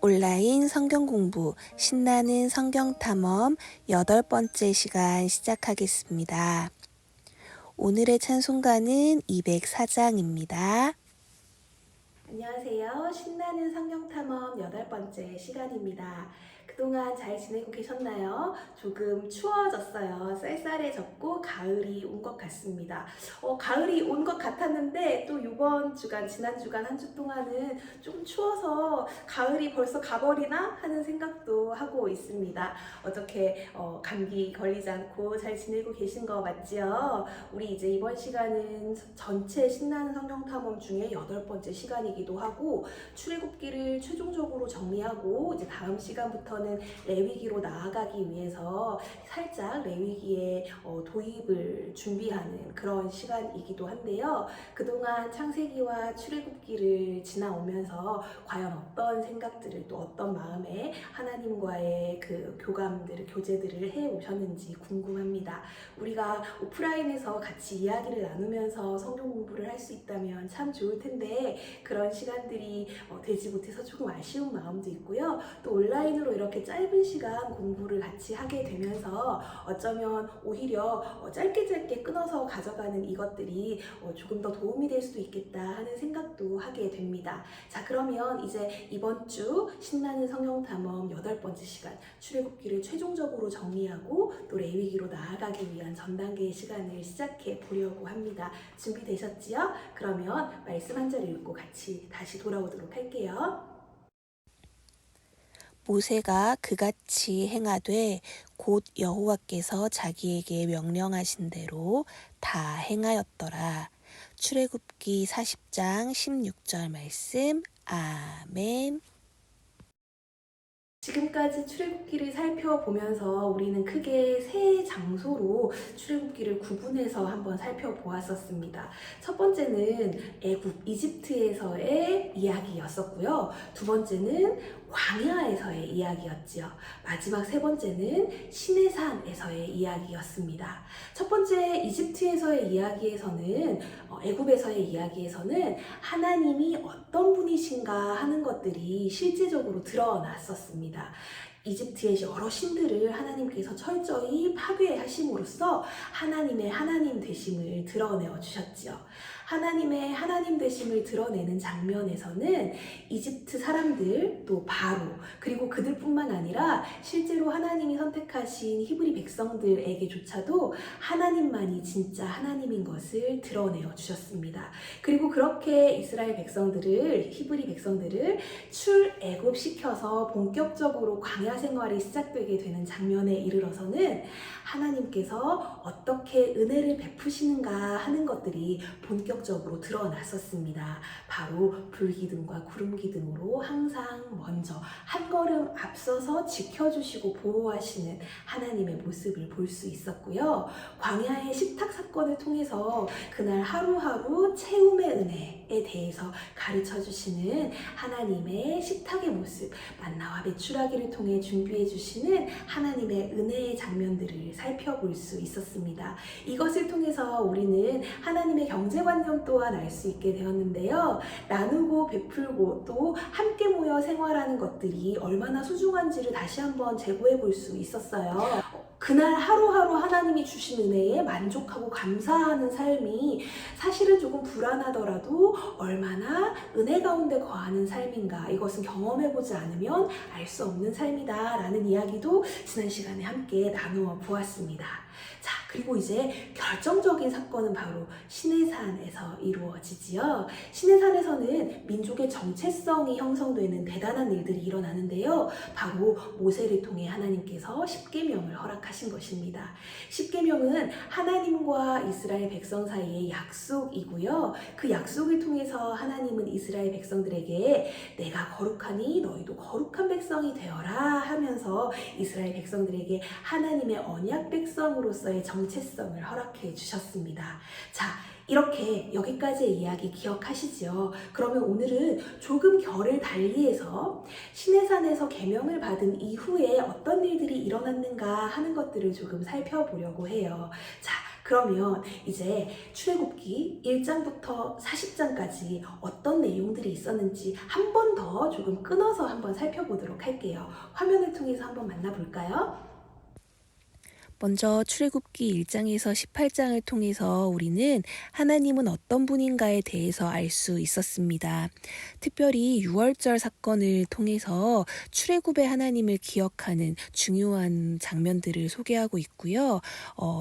온라인 성경 공부 신나는 성경 탐험 8번째 시간 시작하겠습니다. 오늘의 찬송가는 204장입니다. 안녕하세요. 신나는 성경 탐험 8번째 시간입니다. 그동안 잘 지내고 계셨나요? 조금 추워졌어요. 쌀쌀해졌고 가을이 온 것 같습니다. 가을이 온 것 같았는데 또 이번 주간, 지난 주간 한 주 동안은 좀 추워서 가을이 벌써 가버리나 하는 생각도 하고 있습니다. 어떻게 감기 걸리지 않고 잘 지내고 계신 거 맞지요? 우리 이제 이번 시간은 전체 신나는 성경 탐험 중에 8번째 시간이기도 하고 출애굽기를 최종적으로 정리하고 이제 다음 시간부터는 레위기로 나아가기 위해서 살짝 레위기의 도입을 준비하는 그런 시간이기도 한데요. 그동안 창세기와 출애굽기를 지나오면서 과연 어떤 생각들을 또 어떤 마음에 하나님과의 그 교감들을 교제들을 해 오셨는지 궁금합니다. 우리가 오프라인에서 같이 이야기를 나누면서 성경 공부를 할 수 있다면 참 좋을 텐데 그런 시간들이 되지 못해서 조금 아쉬운 마음도 있고요. 또 온라인으로 이렇게 짧은 시간 공부를 같이 하게 되면서 어쩌면 오히려 짧게 끊어서 가져가는 이것들이 조금 더 도움이 될 수도 있겠다 하는 생각도 하게 됩니다. 자, 그러면 이제 이번 주 신나는 성경 탐험 8번째 시간 출애굽기를 최종적으로 정리하고 또 레위기로 나아가기 위한 전 단계의 시간을 시작해 보려고 합니다. 준비되셨지요? 그러면 말씀 한 절 읽고 같이 다시 돌아오도록 할게요. 모세가 그같이 행하되 곧 여호와께서 자기에게 명령하신 대로 다 행하였더라. 출애굽기 40장 16절 말씀. 아멘. 지금까지 출애굽기를 살펴보면서 우리는 크게 세 장소로 출애굽기를 구분해서 한번 살펴보았었습니다. 첫 번째는 애굽, 이집트에서의 이야기였었고요. 두 번째는 광야에서의 이야기였지요. 마지막 세 번째는 시내산에서의 이야기였습니다. 첫 번째 이집트에서의 이야기에서는 애굽에서의 이야기에서는 하나님이 어떤 분이신가 하는 것들이 실제적으로 드러났었습니다. 이집트의 여러 신들을 하나님께서 철저히 파괴하심으로써 하나님의 하나님 되심을 드러내어 주셨지요. 하나님의 하나님 되심을 드러내는 장면에서는 이집트 사람들 또 바로 그리고 그들뿐만 아니라 실제로 하나님이 선택하신 히브리 백성들에게조차도 하나님만이 진짜 하나님인 것을 드러내어 주셨습니다. 그리고 그렇게 이스라엘 백성들을 히브리 백성들을 출애굽시켜서 본격적으로 광야 생활이 시작되게 되는 장면에 이르러서는 하나님께서 어떻게 은혜를 베푸시는가 하는 것들이 본격적으로 드러났었습니다. 바로 불기둥과 구름기둥으로 항상 먼저 한 걸음 앞서서 지켜주시고 보호하시는 하나님의 모습을 볼 수 있었고요. 광야의 식탁 사건을 통해서 그날 하루하루 채움의 은혜에 대해서 가르쳐 주시는 하나님의 식탁의 모습, 만나와 메추라기를 통해 준비해 주시는 하나님의 은혜의 장면들을 살펴볼 수 있었습니다. 이것을 통해서 우리는 하나님의 경제관념 또한 알 수 있게 되었는데요. 나누고 베풀고 또 함께 모여 생활하는 것들이 얼마나 소중한지를 다시 한번 재고해 볼 수 있었어요. 그날 하루하루 하나님이 주신 은혜에 만족하고 감사하는 삶이 사실은 조금 불안하더라도 얼마나 은혜 가운데 거하는 삶인가, 이것은 경험해보지 않으면 알 수 없는 삶이다 라는 이야기도 지난 시간에 함께 나누어 보았습니다. 자, 그리고 이제 결정적인 사건은 바로 시내산에서 이루어지지요. 시내산에서는 민족의 정체성이 형성되는 대단한 일들이 일어나는데요. 바로 모세를 통해 하나님께서 십계명을 허락하신 것입니다. 십계명은 하나님과 이스라엘 백성 사이의 약속이고요. 그 약속을 통해서 하나님은 이스라엘 백성들에게 내가 거룩하니 너희도 거룩한 백성이 되어라 하면서 이스라엘 백성들에게 하나님의 언약 백성으로서의 정체성을 허락해 주셨습니다. 자, 이렇게 여기까지의 이야기 기억하시죠? 그러면 오늘은 조금 결을 달리해서 시내산에서 계명을 받은 이후에 어떤 일들이 일어났는가 하는 것들을 조금 살펴보려고 해요. 자, 그러면 이제 출애굽기 1장부터 40장까지 어떤 내용들이 있었는지 한 번 더 조금 끊어서 한번 살펴보도록 할게요. 화면을 통해서 한번 만나볼까요? 먼저 출애굽기 1장에서 18장을 통해서 우리는 하나님은 어떤 분인가에 대해서 알 수 있었습니다. 특별히 유월절 사건을 통해서 출애굽의 하나님을 기억하는 중요한 장면들을 소개하고 있고요.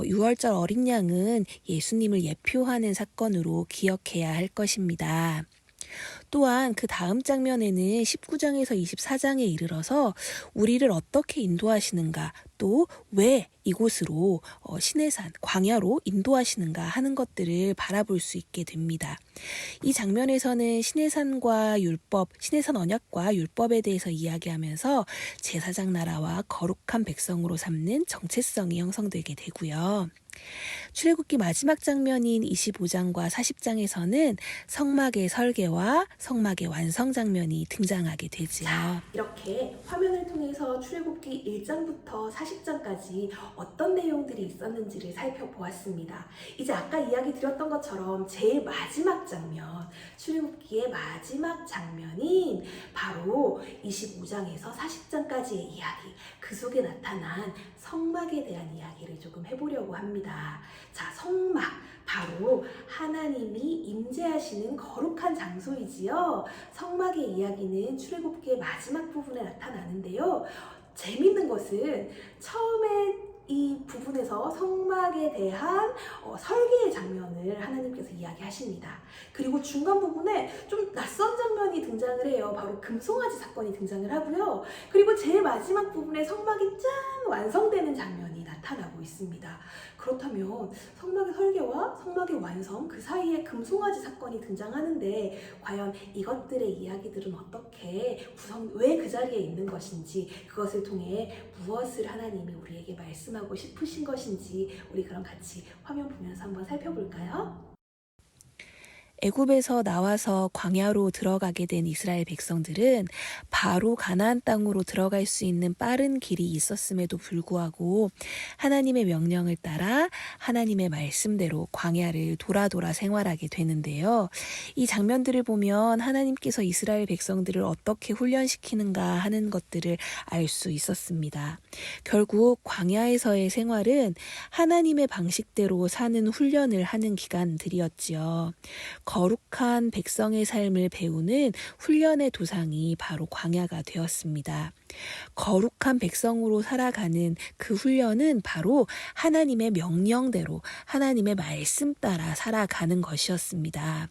유월절 어린 양은 예수님을 예표하는 사건으로 기억해야 할 것입니다. 또한 그 다음 장면에는 19장에서 24장에 이르러서 우리를 어떻게 인도하시는가, 또 왜 이곳으로 시내산, 광야로 인도하시는가 하는 것들을 바라볼 수 있게 됩니다. 이 장면에서는 시내산과 율법, 시내산 언약과 율법에 대해서 이야기하면서 제사장 나라와 거룩한 백성으로 삼는 정체성이 형성되게 되고요. 출애굽기 마지막 장면인 25장과 40장에서는 성막의 설계와 성막의 완성 장면이 등장하게 되지요. 이렇게 화면을 통해서 출애굽기 1장부터 40장까지 어떤 내용들이 있었는지를 살펴보았습니다. 이제 아까 이야기 드렸던 것처럼 제일 마지막 장면, 출애굽기의 마지막 장면인 바로 25장에서 40장까지의 이야기, 그 속에 나타난 성막에 대한 이야기를 조금 해보려고 합니다. 자, 성막, 바로 하나님이 임재하시는 거룩한 장소이지요. 성막의 이야기는 출애굽기의 마지막 부분에 나타나는데요. 재밌는 것은 처음에 이 부분에서 성막에 대한 설계의 장면을 하나님께서 이야기하십니다. 그리고 중간 부분에 좀 낯선 장면이 등장을 해요. 바로 금송아지 사건이 등장을 하고요. 그리고 제일 마지막 부분에 성막이 짠 완성되는 장면이 나타나고 있습니다. 그렇다면 성막의 설계와 성막의 완성, 그 사이에 금송아지 사건이 등장하는데 과연 이것들의 이야기들은 어떻게 왜 그 자리에 있는 것인지, 그것을 통해 무엇을 하나님이 우리에게 말씀하고 싶으신 것인지 우리 그럼 같이 화면 보면서 한번 살펴볼까요? 애굽에서 나와서 광야로 들어가게 된 이스라엘 백성들은 바로 가나안 땅으로 들어갈 수 있는 빠른 길이 있었음에도 불구하고 하나님의 명령을 따라 하나님의 말씀대로 광야를 돌아 생활하게 되는데요. 이 장면들을 보면 하나님께서 이스라엘 백성들을 어떻게 훈련시키는가 하는 것들을 알 수 있었습니다. 결국 광야에서의 생활은 하나님의 방식대로 사는 훈련을 하는 기간들이었지요. 거룩한 백성의 삶을 배우는 훈련의 도상이 바로 광야가 되었습니다. 거룩한 백성으로 살아가는 그 훈련은 바로 하나님의 명령대로 하나님의 말씀 따라 살아가는 것이었습니다.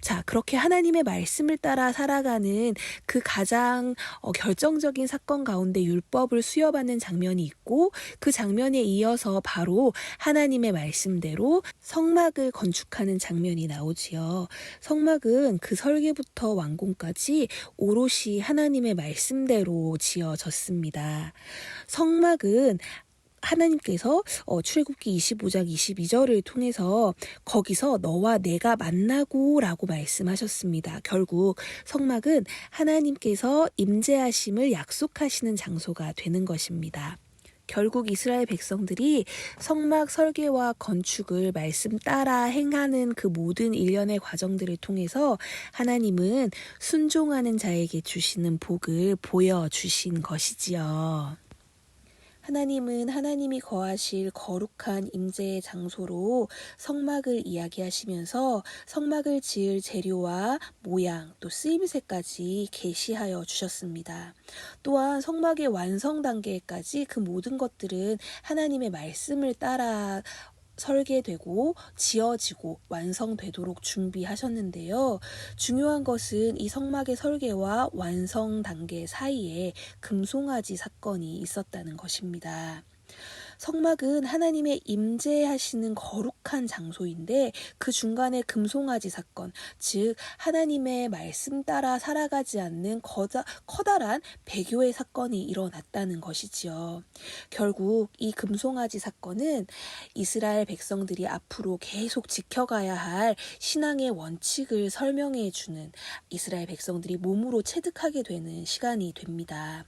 자, 그렇게 하나님의 말씀을 따라 살아가는 그 가장 결정적인 사건 가운데 율법을 수여받는 장면이 있고, 그 장면에 이어서 바로 하나님의 말씀대로 성막을 건축하는 장면이 나오지요. 성막은 그 설계부터 완공까지 오롯이 하나님의 말씀대로 지어졌습니다. 성막은 하나님께서 출애굽기 25장 22절을 통해서 거기서 너와 내가 만나고 라고 말씀하셨습니다. 결국 성막은 하나님께서 임재하심을 약속하시는 장소가 되는 것입니다. 결국 이스라엘 백성들이 성막 설계와 건축을 말씀 따라 행하는 그 모든 일련의 과정들을 통해서 하나님은 순종하는 자에게 주시는 복을 보여주신 것이지요. 하나님은 하나님이 거하실 거룩한 임재의 장소로 성막을 이야기하시면서 성막을 지을 재료와 모양 또 쓰임새까지 계시하여 주셨습니다. 또한 성막의 완성 단계까지 그 모든 것들은 하나님의 말씀을 따라 설계되고 지어지고 완성되도록 준비하셨는데요. 중요한 것은 이 성막의 설계와 완성 단계 사이에 금송아지 사건이 있었다는 것입니다. 성막은 하나님의 임재하시는 거룩한 장소인데 그 중간에 금송아지 사건, 즉 하나님의 말씀 따라 살아가지 않는 커다란 배교의 사건이 일어났다는 것이지요. 결국 이 금송아지 사건은 이스라엘 백성들이 앞으로 계속 지켜가야 할 신앙의 원칙을 설명해 주는, 이스라엘 백성들이 몸으로 체득하게 되는 시간이 됩니다.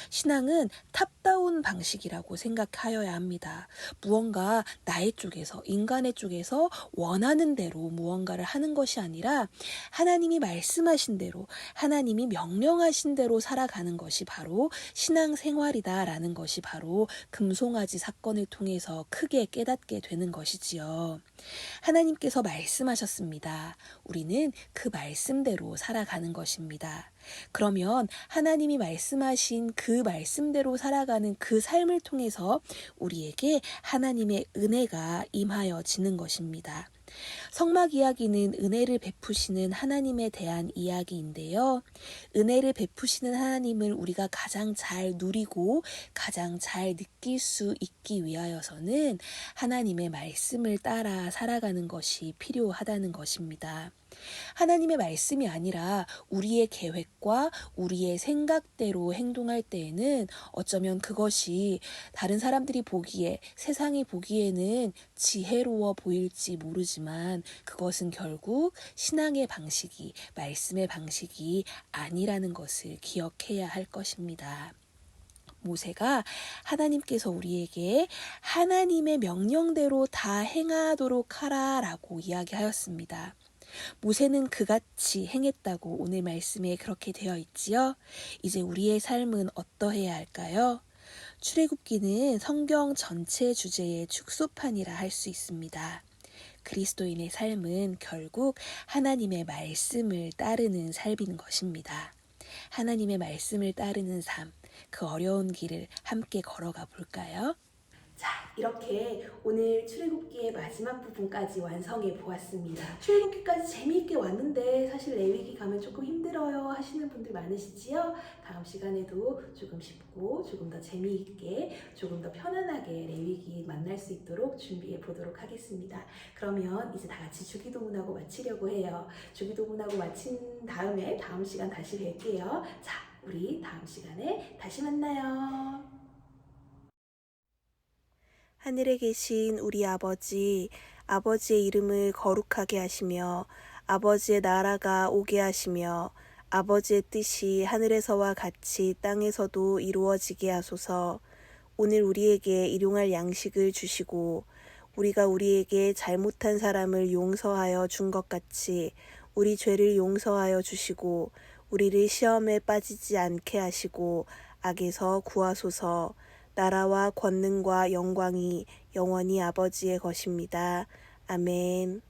신앙은 탑다운 방식이라고 생각하여야 합니다. 무언가 나의 쪽에서, 인간의 쪽에서 원하는 대로 무언가를 하는 것이 아니라 하나님이 말씀하신 대로, 하나님이 명령하신 대로 살아가는 것이 바로 신앙생활이다라는 것이 바로 금송아지 사건을 통해서 크게 깨닫게 되는 것이지요. 하나님께서 말씀하셨습니다. 우리는 그 말씀대로 살아가는 것입니다. 그러면 하나님이 말씀하신 그 말씀대로 살아가는 그 삶을 통해서 우리에게 하나님의 은혜가 임하여지는 것입니다. 성막 이야기는 은혜를 베푸시는 하나님에 대한 이야기인데요. 은혜를 베푸시는 하나님을 우리가 가장 잘 누리고 가장 잘 느낄 수 있기 위하여서는 하나님의 말씀을 따라 살아가는 것이 필요하다는 것입니다. 하나님의 말씀이 아니라 우리의 계획과 우리의 생각대로 행동할 때에는 어쩌면 그것이 다른 사람들이 보기에, 세상이 보기에는 지혜로워 보일지 모르지만 그것은 결국 신앙의 방식이, 말씀의 방식이 아니라는 것을 기억해야 할 것입니다. 모세가 하나님께서 우리에게 하나님의 명령대로 다 행하도록 하라라고 이야기하였습니다. 모세는 그같이 행했다고 오늘 말씀에 그렇게 되어 있지요. 이제 우리의 삶은 어떠해야 할까요? 출애굽기는 성경 전체 주제의 축소판이라 할 수 있습니다. 그리스도인의 삶은 결국 하나님의 말씀을 따르는 삶인 것입니다. 하나님의 말씀을 따르는 삶, 그 어려운 길을 함께 걸어가 볼까요? 자, 이렇게 오늘 출애굽기의 마지막 부분까지 완성해 보았습니다. 출애굽기까지 재미있게 왔는데 사실 레위기 가면 조금 힘들어요 하시는 분들 많으시지요? 다음 시간에도 조금 쉽고 조금 더 재미있게 조금 더 편안하게 레위기 만날 수 있도록 준비해 보도록 하겠습니다. 그러면 이제 다 같이 주기도문하고 마치려고 해요. 주기도문하고 마친 다음에 다음 시간 다시 뵐게요. 자, 우리 다음 시간에 다시 만나요. 하늘에 계신 우리 아버지, 아버지의 이름을 거룩하게 하시며 아버지의 나라가 오게 하시며 아버지의 뜻이 하늘에서와 같이 땅에서도 이루어지게 하소서. 오늘 우리에게 일용할 양식을 주시고 우리가 우리에게 잘못한 사람을 용서하여 준 것 같이 우리 죄를 용서하여 주시고 우리를 시험에 빠지지 않게 하시고 악에서 구하소서. 나라와 권능과 영광이 영원히 아버지의 것입니다. 아멘.